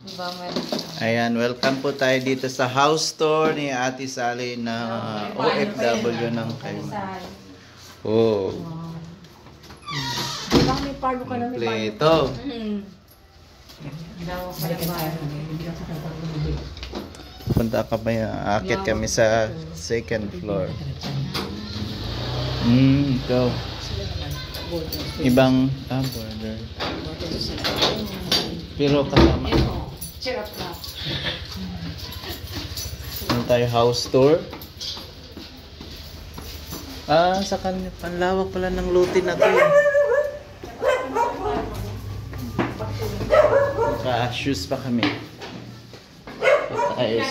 Diba, meron. Ayan, welcome po tayo dito sa house tour ni Ate Sally na OFW ng Cayman. Oh. Diba may parlo ka na may parlo? Kompleto. Punta ka ba yan? Akit kami sa second floor. Ikaw. Ibang border. Pero kasama. Chirap na. Ano tayo, house tour? Sa kanya, panlawak pala ng lutin na to. Naka-shoes pa kami. Ayos.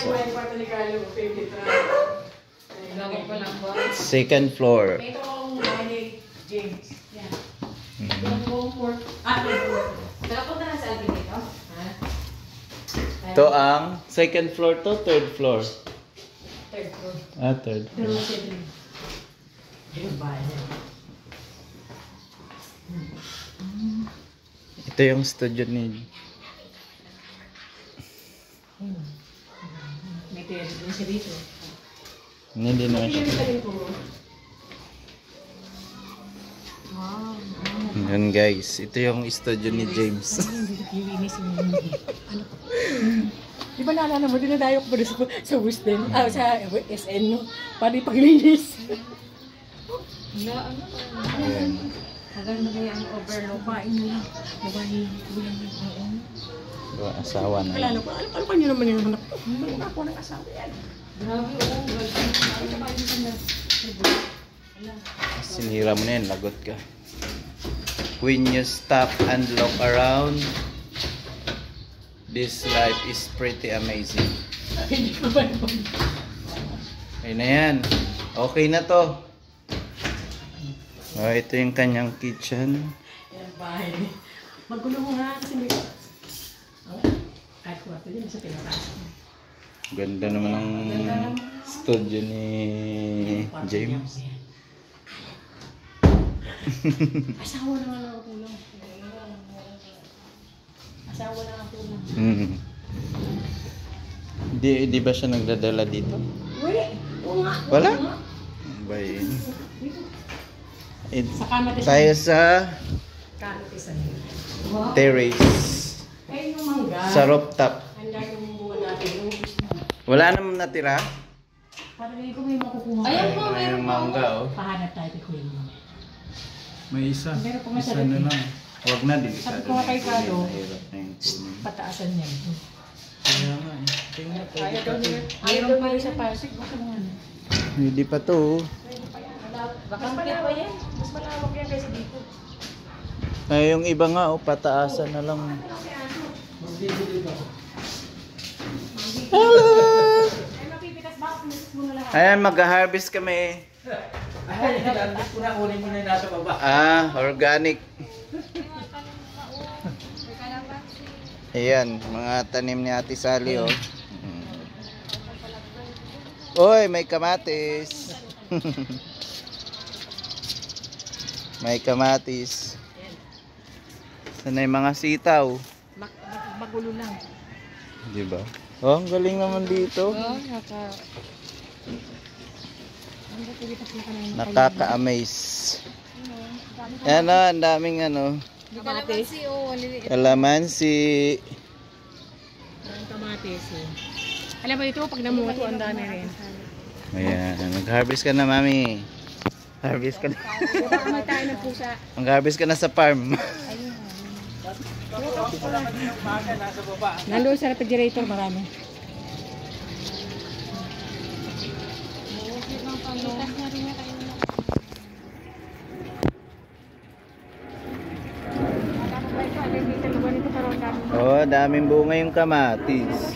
Second floor. Ito ang James. Yan. Nakapunta na sa Alvin dito? Ito ang second floor to third floor. Third floor. Third Pero floor. siya din. Yung bahay niya. Ito yung studio ni... May tiyari din siya dito. Hindi naman siya. Yan guys, ito yung studio ni James. Linis yung ano. Di ba naalala mo, dinadayo ko pa sa Wisden, sa SN, no? Para paglinis. Ayan. Hanggang na kaya ang overload. Babae mo lang. Babae. Asawa na. Kailan ko, ano pa nyo naman yung anak ko? Hindi ako ng asawa yan. Grabe, Sinira mo na yan, lagot ka. When you stop and look around, this life is pretty amazing. Hindi ko ba naman? Ayun na yan. Okay na to. Ito yung kanyang kitchen. Yan, bahay. Magulo mo nga kasi may... Kahit kwarto din sa pinataas. Ganda naman ng studio ni James. Asawa naman ang tulong. Asawa na ang tulong. Di ba siya nagdadala dito? Wala. Oo nga. Wala? Bay. Sa kamatis. Tayo sa Kamatis. terrace. Ay, yung mangga. Sa rooftop. Handa yung bunga natin. Wala naman natira? Parang hindi ko may makukuha. Ayan po, May meron po. mangga oh. Pahanap tayo kay Kuya mo. May isa. Meron pa nga Isa sa na rep. lang. Huwag na din. Sabi ko nga kay Carlo, Mahirap na yung kunin. pataasan niya. Kaya nga eh. Tingnan, pwede pa to. Ayaw pa rin sa Pasig. Baka naman. Hindi pa to. Baka pa yan. Mas malawak yan kaysa dito. Ay, yung iba nga oh, pataasan na lang. Hello! Ay, mapipitas ba? Pinisas mo na lahat. Ayan, mag-harvest kami. Ay, nalambis ko na, kunin mo na yung nasa baba. Organic. Ayan, mga tanim ni Ate Sally oh. Oy, may kamatis. May kamatis. Sana yung mga sitaw. Magulo lang. Di ba? Oh, ang galing naman dito. Nakaka-amaze. Ayan oh, ang daming ano. Kalamansi o Kalamansi. Ang kamatis eh. Alam mo ito, pag namunga ito, ang dami rin. Ayan, mag-harvest ka na, mami. Harvest ka na. Kamay tayo ng pusa. Mag-harvest ka na sa farm. Nandun sa refrigerator, marami. Oh, daming bunga yung kamatis.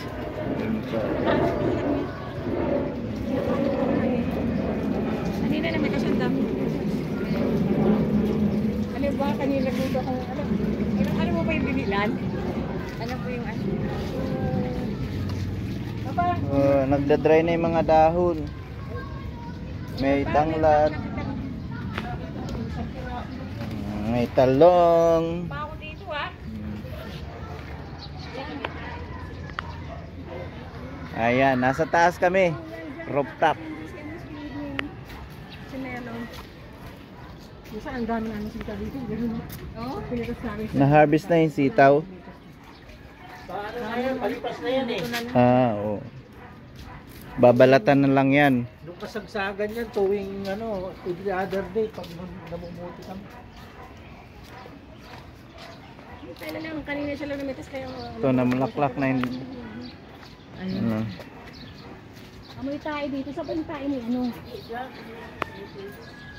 Kanina naman kasi ang dami. Ano ba? Kanina luto ko. Ano mo ba yung binilan? Ano po yung ano? Papa, Oh, nagda-dry na yung mga dahon. May tanglad. May talong. pa ako dito ah. Ayan, nasa taas kami. Rooftop. Sinelo. Minsan ang dami namin sita dito. Ganun. Oh? Pinatas namin. Na-harvest na yung sitaw. Paano na yan? Palipas na yan eh. Oo. Babalatan na lang yan. Nung kasagsagan yan, tuwing every other day, pag namumuti kami. Kailan lang, kanina siya lang namitas kayo. Ito, namulaklak na yung... Ano. Amoy tayo dito. Sa pa yung tayo ni ano?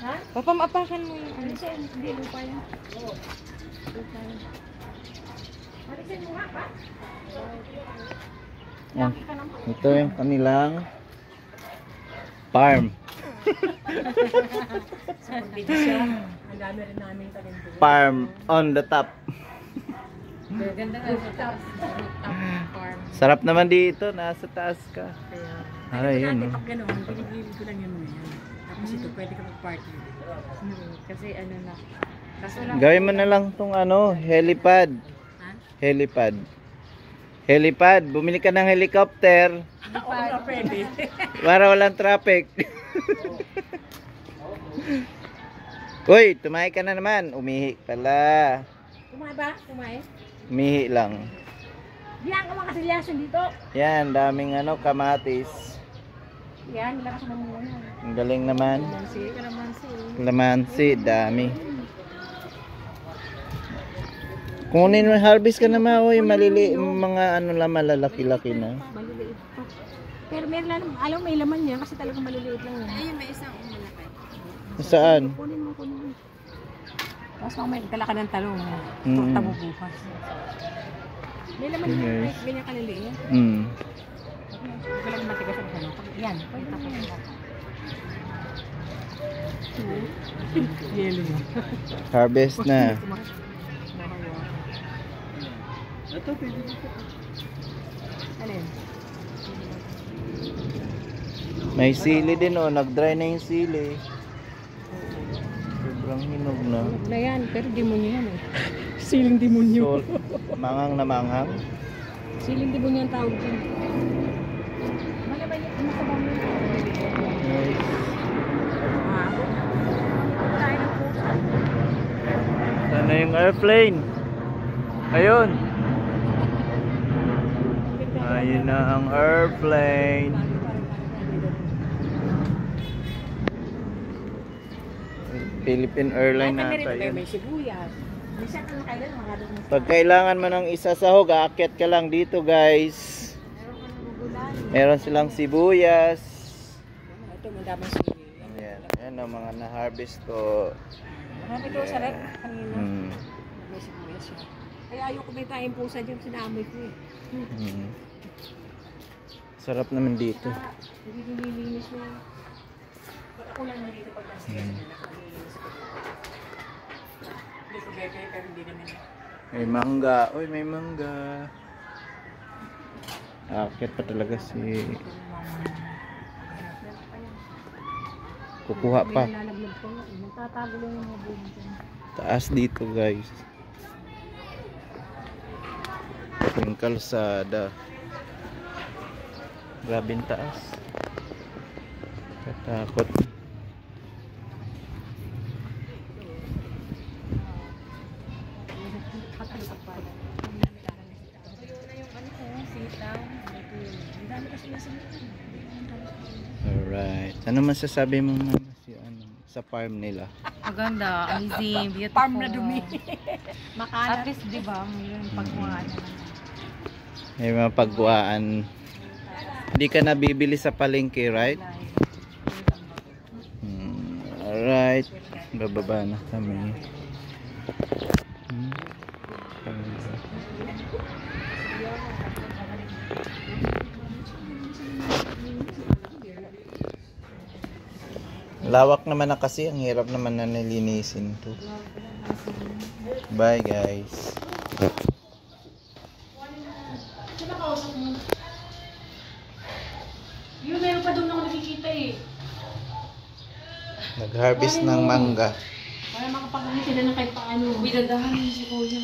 Ha? Papamapakan mo yung Ano siya? Hindi, lupa yan. Lupa yan. Marisin mo nga pa? Yan. Ito yung kanilang farm. Ang dami rin namin talim doon. Farm on the top. Ganda nga rooftop farm. Sarap naman dito. Nasa taas ka. Kaya, Aray, yun. pag gano'n, pinigilid ko lang yun muna. Tapos ito, pwede ka mag-party. Kasi ano na. Kaso lang. Gawin mo na lang tong helipad. Ha? Helipad. Helipad. Bumili ka ng helicopter Oo na, pwede. para walang traffic. Uy, tumahi ka na naman. Umihi pala. Kumain ba? Kumain? Umihi lang. Yan, ang mga kasilyasan dito. Yan, daming kamatis. Yan, nilakas mo muna. Ang galing naman. Kalamansi. Lamansi, dami. Kunin mo, harvest ka naman, oy, mga lang, malalaki-laki na. Maliliit pa. Pero meron lang, alam may laman niya kasi talagang maliliit lang yan. Ayun, may isang malaki. Saan? Kunin mo. Tapos mamaya, dala ka ng talong. Mm. Torta mo bukas. May laman niya, Okay. may ganyan kaliliit. Huwag lang matigas ang talong. Yan, pwede tapos mo. Yelo mo. Harvest na. Ito, pwede dito. Alin? May sili din, nag-dry na yung sili. Sobrang hinog na. Huwag na yan, pero demonyo yan eh. Siling demonyo. So, mangang na manghang. Siling demonyo ang tawag dyan. Malabay niya, ano sa bang Nice. tayo ng pusa. Sana yung airplane. Ayun. Ayun na ang airplane. Philippine Airlines na tayo. May sibuyas. Minsan ano kailan mga doon. Pag kailangan mo ng isa sahog, aakyat ka lang dito, guys. Meron silang sibuyas. Ito mo damang sibuyas. Ayan, ayan ang mga na-harvest ko. Marami ito sa rep kanina. Mm. May sibuyas siya. Kaya ayoko may tayong pusa dyan, sinamoy ko eh. Mm. Sarap naman dito. Hindi nililinis niya. Ba't ako lang dito pag nasa nilinis ko. Hindi ko bebe, pero hindi naman. May mangga. Uy, may mangga. Aakyat pa talaga si... Kukuha pa. May nalaglag ko. Nagtatago lang yung mga buong dyan. Taas dito, guys. Yung kalsada. Grabing taas. Katakot. Alright. Ano masasabi mo, mama, sa farm nila? Maganda, amazing, beautiful. Farm na dumi. At least, di ba, mayroon pagkuhaan na. May mga pagkuhaan. Hindi ka nabibili sa palengke, right? Alright. Bababa na kami. Lawak naman na kasi, ang hirap naman na nilinisin to. Bye, guys. Yun, meron pa doon ako nakikita eh. Nag-harvest ng mangga. Para makapag-uwi sila ng kahit paano. Bidadahan si Kuya.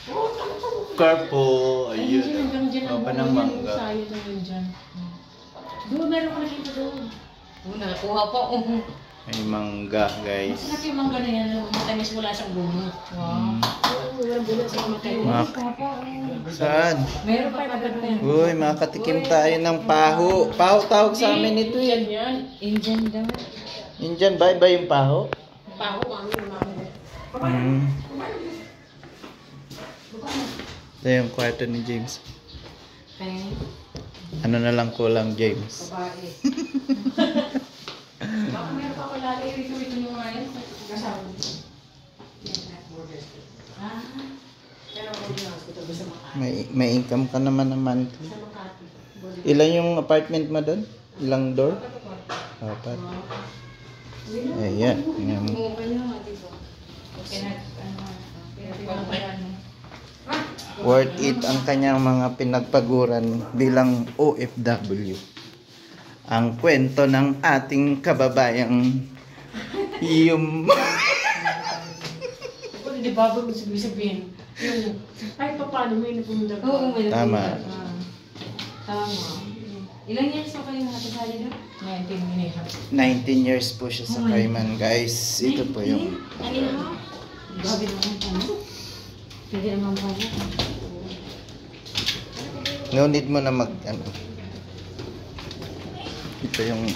Oo, carpo. Ayun, hanggang Ayun. dyan O, ang panang buhay mangga. yan. Sayang naman dyan. Doon, meron ko nakita doon. Oo, nakakuha pa. May mangga, guys. Masarap yung mangga na yan. Matamis wala siyang bunga. Mm. Oo, walang bunga sa matay. Mak- Saan? Meron pa maganda yan. Uy, makatikim tayo ng paho. Paho tawag sa amin ito Yan eh. yan. Indian daw. Indian ba ba yung paho? Paho, kami yung mango. Mm. Ito yung kwarto ni James. Kaya, Ano na lang kulang, James? Babae. Baka meron pa ako lalo. Ito yung mga yan. Kasama. Ah. Pero ako din ako. Ito sa Makati. May income ka naman naman. Sa Makati. Ilan yung apartment mo doon? Ilang door? Apat. Ayan. Ayan. oo, kanya nga, di ba? Okay na, pinagpaguran mo. Worth it ang kanyang mga pinagpaguran bilang OFW. Ang kwento ng ating kababayang yung Kung di ba ba sabihin, yung kahit pa paano may napundag ka. Oo, may Tama. napunta. Tama. Ilang years pa kayo nakasali doon? 19 minutes. 19 years po siya sa Cayman, guys. Ito po yung Ano na? Grabe naman po. Pwede naman po. no need mo na mag ano. Ito yung